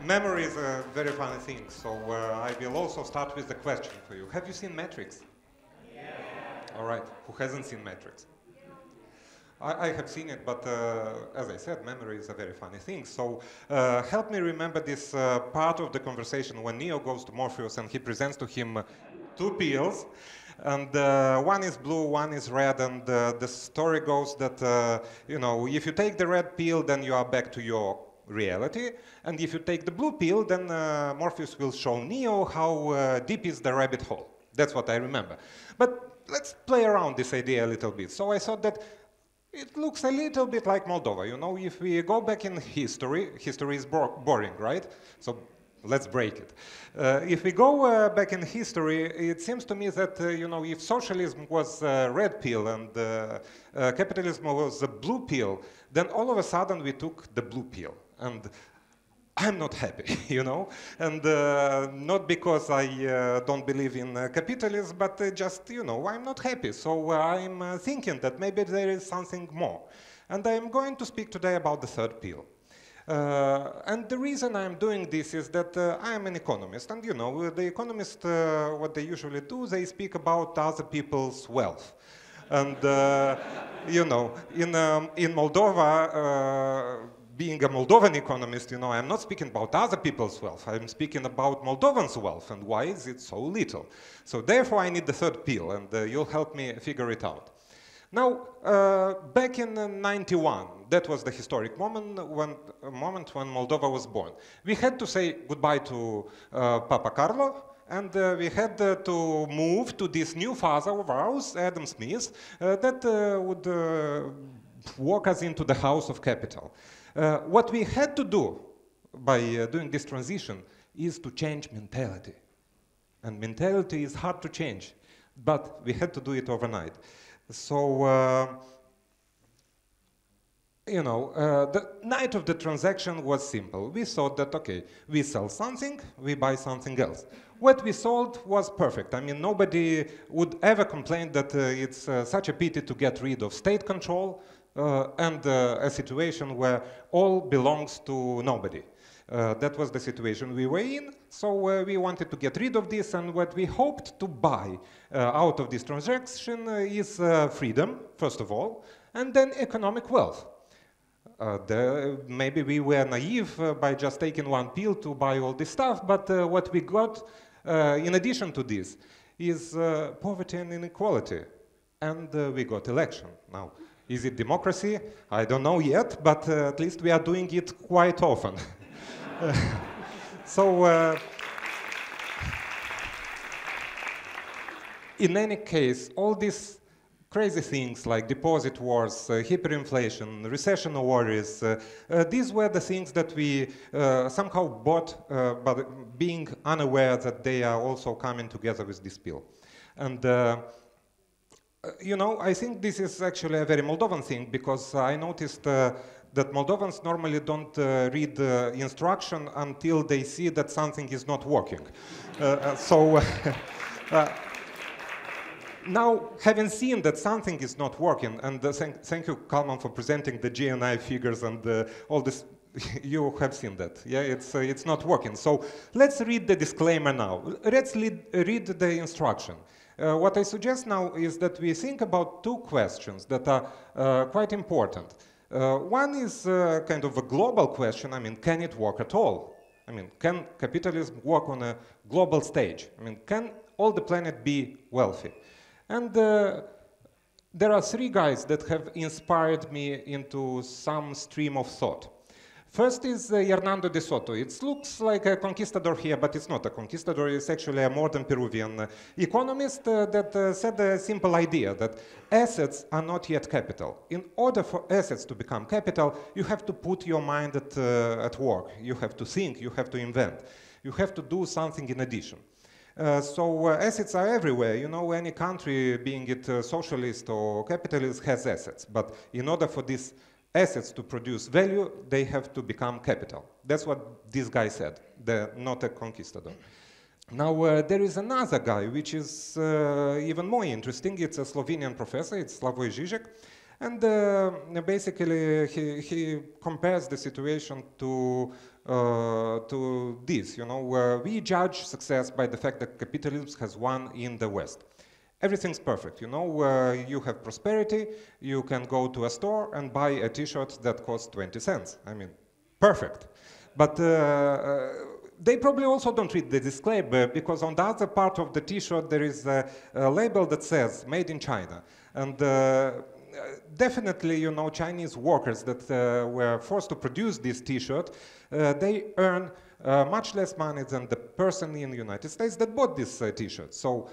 Memory is a very funny thing, so I will also start with the question for you. Have you seen Matrix? Yeah. All right. Who hasn't seen Matrix? I have seen it, but as I said, memory is a very funny thing. So help me remember this part of the conversation when Neo goes to Morpheus and he presents to him two pills. And one is blue, one is red, and the story goes that, you know, if you take the red pill, then you are back to your reality, and if you take the blue pill, then Morpheus will show Neo how deep is the rabbit hole. That's what I remember. But let's play around this idea a little bit. So I thought that it looks a little bit like Moldova. You know, if we go back in history, history is boring, right? So let's break it. If we go back in history, it seems to me that, you know, if socialism was a red pill and capitalism was a blue pill, then all of a sudden we took the blue pill. And I'm not happy, you know, and not because I don't believe in capitalism, but just, you know, I'm not happy. So I'm thinking that maybe there is something more. And I'm going to speak today about the third pill. And the reason I'm doing this is that I am an economist, and you know, the economists, what they usually do, they speak about other people's wealth. And, you know, in Moldova, being a Moldovan economist, you know, I'm not speaking about other people's wealth. I'm speaking about Moldovans' wealth, and why is it so little? So therefore, I need the third pill, and you'll help me figure it out. Now, back in '91, that was the historic moment when Moldova was born. We had to say goodbye to Papa Carlo, and we had to move to this new father of ours, Adam Smith, that would walk us into the house of capital. What we had to do by doing this transition is to change mentality. And mentality is hard to change, but we had to do it overnight. So, you know, the night of the transaction was simple. We thought that, okay, we sell something, we buy something else. What we sold was perfect. I mean, nobody would ever complain that it's such a pity to get rid of state control and a situation where all belongs to nobody. That was the situation we were in, so we wanted to get rid of this, and what we hoped to buy out of this transaction is freedom, first of all, and then economic wealth. Maybe we were naive by just taking one pill to buy all this stuff, but what we got in addition to this is poverty and inequality, and we got election. Now, is it democracy? I don't know yet, but at least we are doing it quite often. So, in any case, all these crazy things like deposit wars, hyperinflation, recession worries, these were the things that we somehow bought, but being unaware that they are also coming together with this pill. And you know, I think this is actually a very Moldovan thing, because I noticed that Moldovans normally don't read instruction until they see that something is not working. Now, having seen that something is not working, and thank you, Kalman, for presenting the GNI figures and all this, you have seen that, yeah, it's not working. So let's read the disclaimer now. Let's read the instruction. What I suggest now is that we think about two questions that are quite important. One is kind of a global question. I mean, can it work at all? I mean, can capitalism work on a global stage? I mean, can all the planet be wealthy? And there are three guys that have inspired me into some stream of thought. First is Hernando de Soto. It looks like a conquistador here, but it's not a conquistador. It's actually a modern Peruvian economist that said a simple idea that assets are not yet capital. In order for assets to become capital, you have to put your mind at work. You have to think, you have to invent. You have to do something in addition. So assets are everywhere. You know, any country, being it socialist or capitalist, has assets. But in order for these assets to produce value, they have to become capital. That's what this guy said, not a conquistador. Now, there is another guy which is even more interesting. It's a Slovenian professor, it's Slavoj Žižek. And basically, he compares the situation to this, you know, where we judge success by the fact that capitalism has won in the West. Everything's perfect, you know, you have prosperity, you can go to a store and buy a t-shirt that costs 20 cents. I mean, perfect. But they probably also don't read the disclaimer, because on the other part of the t-shirt there is a label that says, made in China. And definitely, you know, Chinese workers that were forced to produce this t-shirt, they earn much less money than the person in the United States that bought this t-shirt. So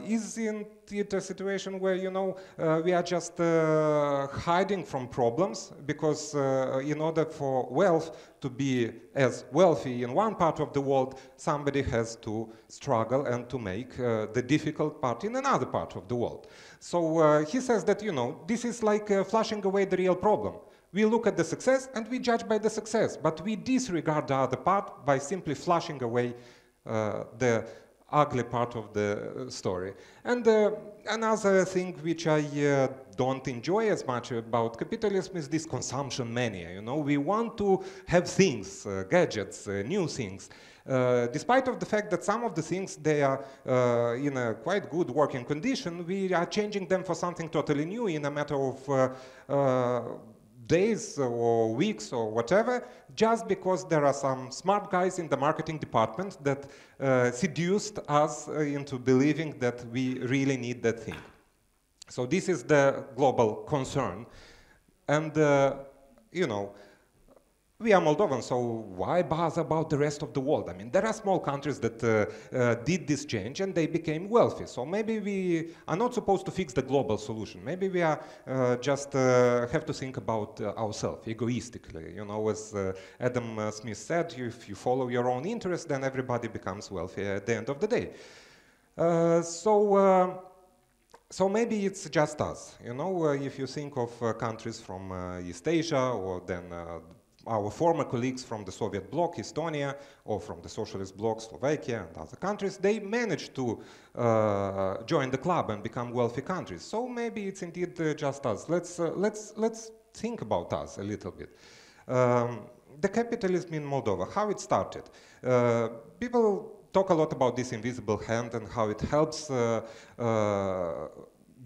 isn't it a situation where, you know, we are just hiding from problems, because in order for wealth to be as wealthy in one part of the world, somebody has to struggle and to make the difficult part in another part of the world. So he says that, you know, this is like flushing away the real problem. We look at the success and we judge by the success, but we disregard the other part by simply flushing away the ugly part of the story. And another thing which I don't enjoy as much about capitalism is this consumption mania. You know, we want to have things, gadgets, new things. Despite of the fact that some of the things, they are in a quite good working condition, we are changing them for something totally new in a matter of days or weeks or whatever, just because there are some smart guys in the marketing department that seduced us into believing that we really need that thing. So this is the global concern. And, you know, we are Moldovans, so why bother about the rest of the world? I mean, there are small countries that did this change and they became wealthy. So maybe we are not supposed to fix the global solution. Maybe we are just have to think about ourselves egoistically. You know, as Adam Smith said, if you follow your own interests, then everybody becomes wealthy at the end of the day. So maybe it's just us. You know, if you think of countries from East Asia, or then our former colleagues from the Soviet bloc, Estonia, or from the socialist bloc, Slovakia, and other countries, they managed to join the club and become wealthy countries. So maybe it's indeed just us. Let's think about us a little bit. The capitalism in Moldova, how it started. People talk a lot about this invisible hand and how it helps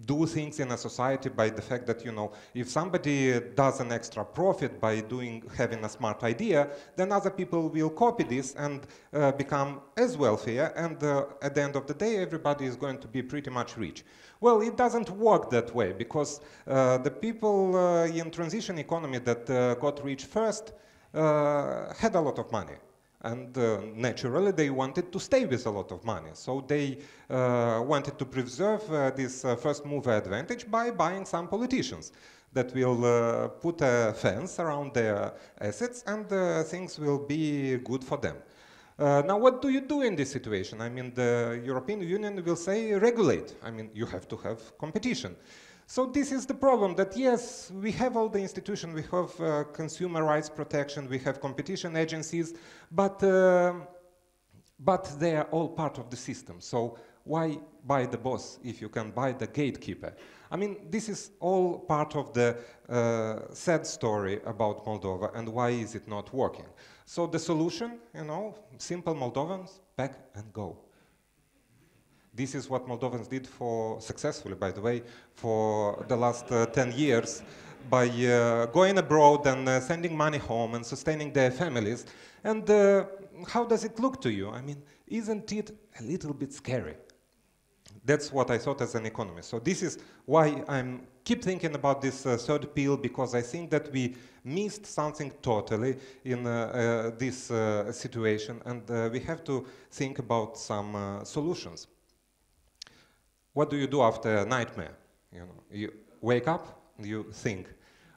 do things in a society by the fact that, you know, if somebody does an extra profit by having a smart idea, then other people will copy this and become as wealthier, and at the end of the day, everybody is going to be pretty much rich. Well, it doesn't work that way, because the people in transition economy that got rich first had a lot of money. And naturally, they wanted to stay with a lot of money. So they wanted to preserve this first mover advantage by buying some politicians that will put a fence around their assets, and things will be good for them. Now, what do you do in this situation? I mean, the European Union will say, regulate. I mean, you have to have competition. So this is the problem, that yes, we have all the institutions, we have consumer rights protection, we have competition agencies, but they are all part of the system. So why buy the boss if you can buy the gatekeeper? I mean, this is all part of the sad story about Moldova, and why is it not working? So the solution, you know, simple Moldovans, pack and go. This is what Moldovans did successfully, by the way, for the last 10 years, by going abroad and sending money home and sustaining their families. And how does it look to you? I mean, isn't it a little bit scary? That's what I thought as an economist. So this is why I keep thinking about this third pill, because I think that we missed something totally in this situation, and we have to think about some solutions. What do you do after a nightmare? You know, you wake up, you think,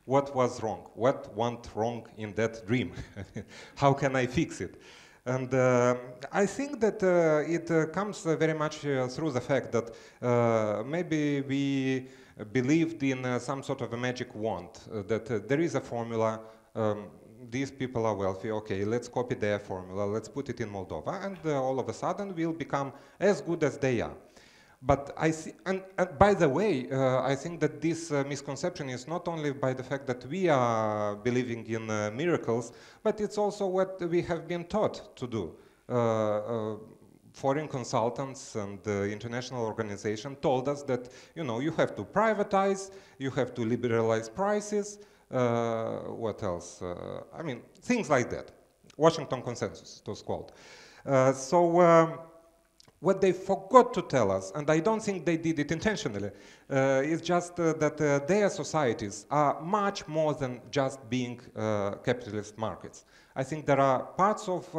what was wrong? What went wrong in that dream? How can I fix it? And I think that it comes very much through the fact that maybe we believed in some sort of a magic wand, that there is a formula, these people are wealthy, okay, let's copy their formula, let's put it in Moldova, and all of a sudden we'll become as good as they are. But I see, and by the way, I think that this misconception is not only by the fact that we are believing in miracles, but it's also what we have been taught to do. Foreign consultants and the international organization told us that, you know, you have to privatize, you have to liberalize prices, what else? I mean, things like that. Washington Consensus, it was called. What they forgot to tell us, and I don't think they did it intentionally, is just that their societies are much more than just being capitalist markets. I think there are parts of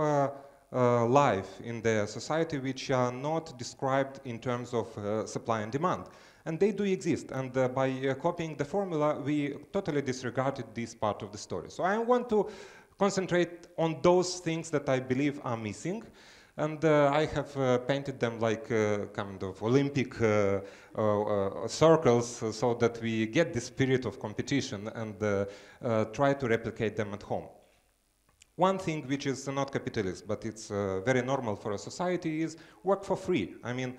life in their society which are not described in terms of supply and demand. And they do exist, and by copying the formula, we totally disregarded this part of the story. So I want to concentrate on those things that I believe are missing, and I have painted them like kind of Olympic circles so that we get the spirit of competition and try to replicate them at home. One thing which is not capitalist, but it's very normal for a society, is work for free. I mean,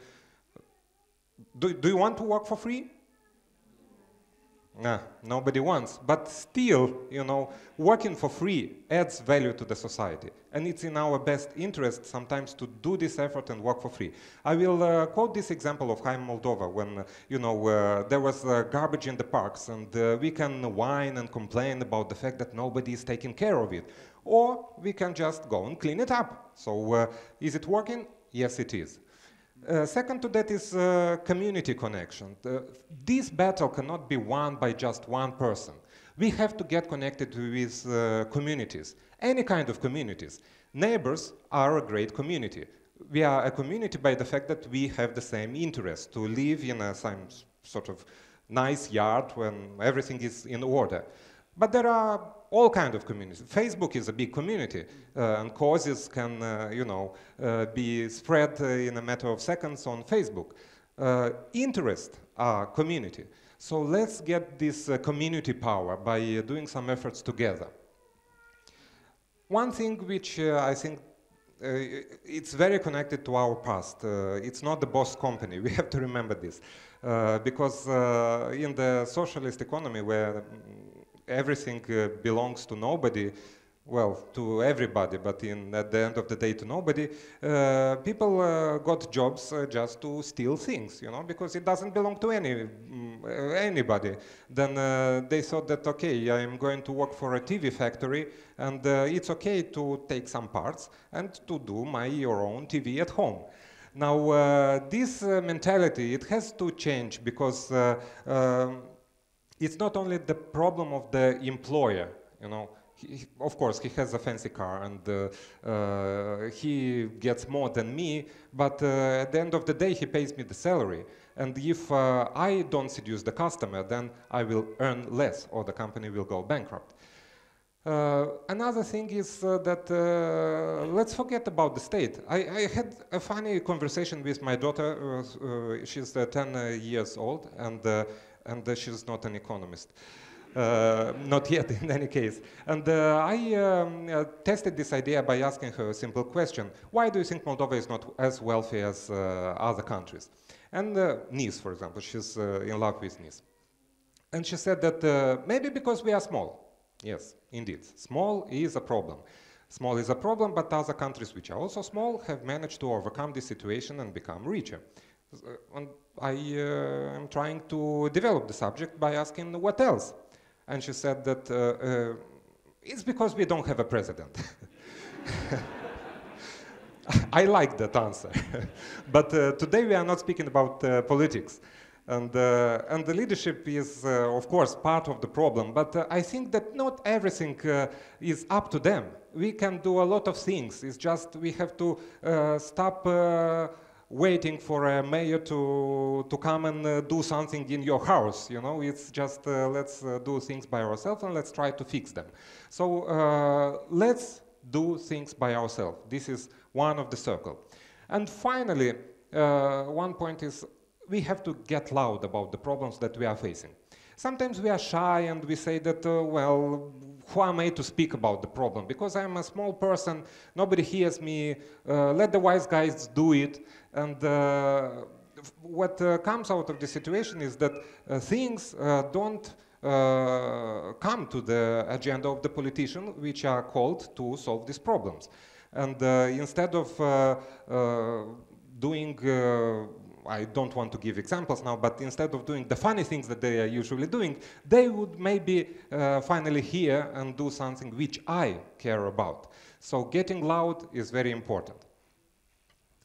do you want to work for free? Nah, nobody wants. But still, you know, working for free adds value to the society. And it's in our best interest sometimes to do this effort and work for free. I will quote this example of Rethink Moldova when, you know, there was garbage in the parks, and we can whine and complain about the fact that nobody is taking care of it. Or we can just go and clean it up. So is it working? Yes, it is. Second to that is community connection. This battle cannot be won by just one person. We have to get connected with communities, any kind of communities. Neighbors are a great community. We are a community by the fact that we have the same interest, to live in a some sort of nice yard when everything is in order. But there are all kinds of communities. Facebook is a big community, and causes can, you know, be spread in a matter of seconds on Facebook. Interests are community. So let's get this community power by doing some efforts together. One thing which I think it's very connected to our past. It's not the boss company. We have to remember this. Because in the socialist economy where everything belongs to nobody, well, to everybody, but at the end of the day to nobody, people got jobs just to steal things, you know, because it doesn't belong to anybody. Then they thought that, okay, I'm going to work for a TV factory, and it's okay to take some parts and to do your own TV at home. Now, this mentality, it has to change, because it's not only the problem of the employer, you know. Of course, he has a fancy car and he gets more than me, but at the end of the day, he pays me the salary. And if I don't seduce the customer, then I will earn less, or the company will go bankrupt. Another thing is that let's forget about the state. I had a funny conversation with my daughter. She's 10 years old, and she's not an economist. Not yet, in any case. And I tested this idea by asking her a simple question. Why do you think Moldova is not as wealthy as other countries? And Nice, for example, she's in love with Nice. And she said that maybe because we are small. Yes, indeed. Small is a problem. Small is a problem, but other countries which are also small have managed to overcome this situation and become richer. And I am trying to develop the subject by asking what else. And she said that it's because we don't have a president. I like that answer. But today we are not speaking about politics. And the leadership is, of course, part of the problem. But I think that not everything is up to them. We can do a lot of things. It's just we have to stop waiting for a mayor to come and do something in your house, you know. It's just let's do things by ourselves and let's try to fix them. So let's do things by ourselves. This is one of the circle. And finally, one point is we have to get loud about the problems that we are facing. Sometimes we are shy and we say that, well, who am I to speak about the problem? Because I'm a small person, nobody hears me, let the wise guys do it. And what comes out of the situation is that things don't come to the agenda of the politician, which are called to solve these problems. And instead of doing, I don't want to give examples now, but instead of doing the funny things that they are usually doing, they would maybe finally hear and do something which I care about. So getting loud is very important.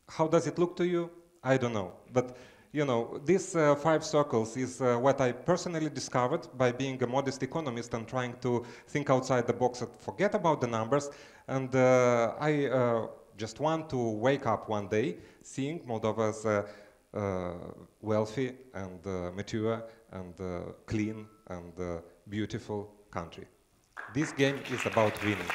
How does it look to you? I don't know. But you know, these 5 circles is what I personally discovered by being a modest economist and trying to think outside the box and forget about the numbers. And I just want to wake up one day seeing Moldova's wealthy and mature and clean and beautiful country. This game is about winning.